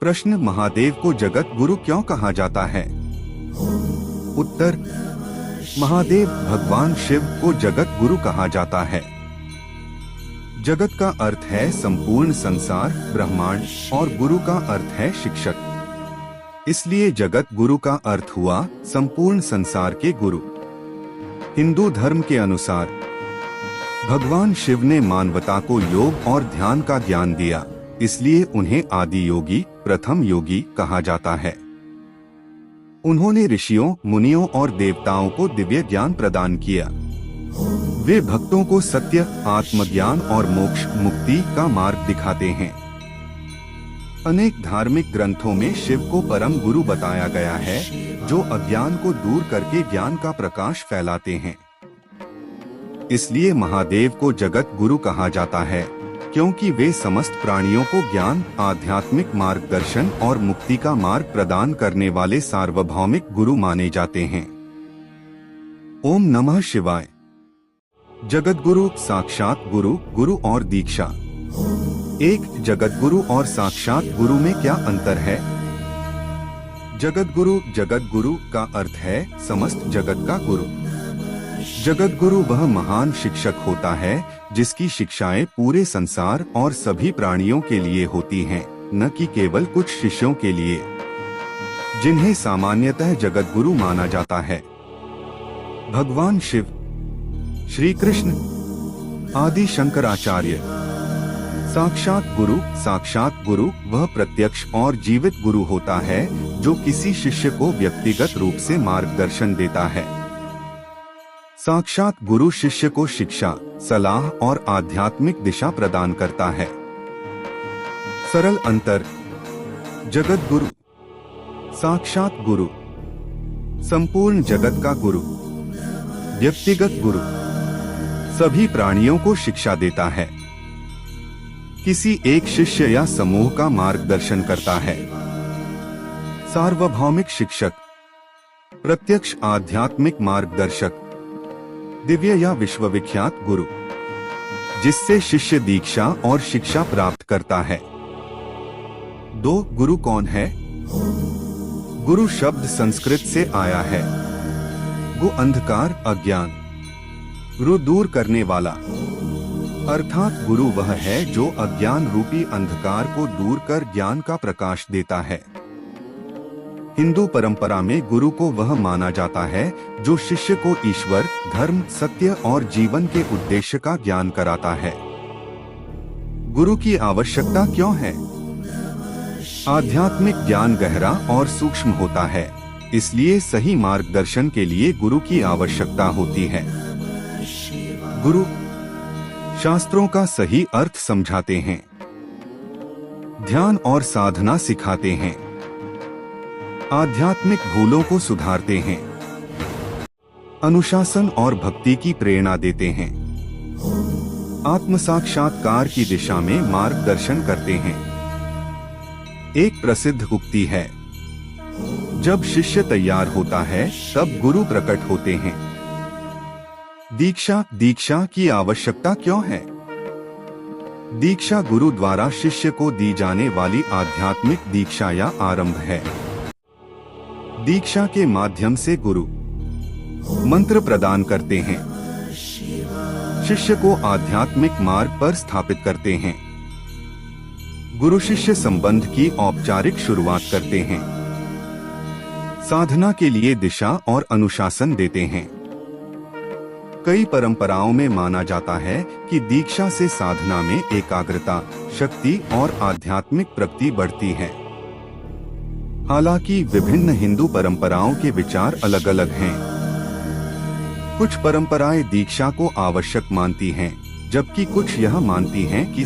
प्रश्न, महादेव को जगत गुरु क्यों कहा जाता है? उत्तर, महादेव भगवान शिव को जगत गुरु कहा जाता है। जगत का अर्थ है संपूर्ण संसार, ब्रह्मांड, और गुरु का अर्थ है शिक्षक। इसलिए जगत गुरु का अर्थ हुआ संपूर्ण संसार के गुरु। हिंदू धर्म के अनुसार भगवान शिव ने मानवता को योग और ध्यान का ज्ञान दिया, इसलिए उन्हें आदि योगी, प्रथम योगी कहा जाता है। उन्होंने ऋषियों, मुनियों और देवताओं को दिव्य ज्ञान प्रदान किया। वे भक्तों को सत्य, आत्मज्ञान और मोक्ष, मुक्ति का मार्ग दिखाते हैं। अनेक धार्मिक ग्रंथों में शिव को परम गुरु बताया गया है, जो अज्ञान को दूर करके ज्ञान का प्रकाश फैलाते हैं। इसलिए महादेव को जगत गुरु कहा जाता है, क्योंकि वे समस्त प्राणियों को ज्ञान, आध्यात्मिक मार्गदर्शन और मुक्ति का मार्ग प्रदान करने वाले सार्वभौमिक गुरु माने जाते हैं। ओम नमः शिवाय। जगत गुरु, साक्षात गुरु, गुरु और दीक्षा। एक, जगत गुरु और साक्षात गुरु में क्या अंतर है? जगत गुरु का अर्थ है समस्त जगत का गुरु। जगत गुरु वह महान शिक्षक होता है जिसकी शिक्षाएं पूरे संसार और सभी प्राणियों के लिए होती हैं, न कि केवल कुछ शिष्यों के लिए, जिन्हें सामान्यतः जगत गुरु माना जाता है। भगवान शिव, श्री कृष्ण, आदि शंकराचार्य। साक्षात गुरु वह प्रत्यक्ष और जीवित गुरु होता है जो किसी शिष्य को व्यक्तिगत रूप से मार्गदर्शन देता है। साक्षात गुरु शिष्य को शिक्षा, सलाह और आध्यात्मिक दिशा प्रदान करता है। सरल अंतर, जगत गुरु, साक्षात गुरु, संपूर्ण जगत का गुरु। व्यक्तिगत गुरु सभी प्राणियों को शिक्षा देता है, किसी एक शिष्य या समूह का मार्गदर्शन करता है। सार्वभौमिक शिक्षक, प्रत्यक्ष आध्यात्मिक मार्गदर्शक, दिव्य या विश्वविख्यात गुरु, जिससे शिष्य दीक्षा और शिक्षा प्राप्त करता है। दो, गुरु कौन है? गुरु शब्द संस्कृत से आया है। गु अंधकार, अज्ञान, रु दूर करने वाला, अर्थात गुरु वह है जो अज्ञान रूपी अंधकार को दूर कर ज्ञान का प्रकाश देता है। हिंदू परंपरा में गुरु को वह माना जाता है जो शिष्य को ईश्वर, धर्म, सत्य और जीवन के उद्देश्य का ज्ञान कराता है। गुरु की आवश्यकता क्यों है? आध्यात्मिक ज्ञान गहरा और सूक्ष्म होता है, इसलिए सही मार्गदर्शन के लिए गुरु की आवश्यकता होती है। गुरु शास्त्रों का सही अर्थ समझाते हैं, ध्यान और साधना सिखाते हैं, आध्यात्मिक भूलों को सुधारते हैं, अनुशासन और भक्ति की प्रेरणा देते हैं, आत्म साक्षात्कार की दिशा में मार्गदर्शन करते हैं। एक प्रसिद्ध उक्ति है, जब शिष्य तैयार होता है तब गुरु प्रकट होते हैं। दीक्षा की आवश्यकता क्यों है? दीक्षा गुरु द्वारा शिष्य को दी जाने वाली आध्यात्मिक दीक्षा या आरंभ है। दीक्षा के माध्यम से गुरु मंत्र प्रदान करते हैं, शिष्य को आध्यात्मिक मार्ग पर स्थापित करते हैं। गुरु शिष्य संबंध की औपचारिक शुरुआत करते हैं, साधना के लिए दिशा और अनुशासन देते हैं। कई परंपराओं में माना जाता है कि दीक्षा से साधना में एकाग्रता, शक्ति और आध्यात्मिक प्रगति बढ़ती है। हालांकि विभिन्न हिंदू परंपराओं के विचार अलग अलग हैं। कुछ परंपराएं दीक्षा को आवश्यक मानती हैं, जबकि कुछ यह मानती हैं कि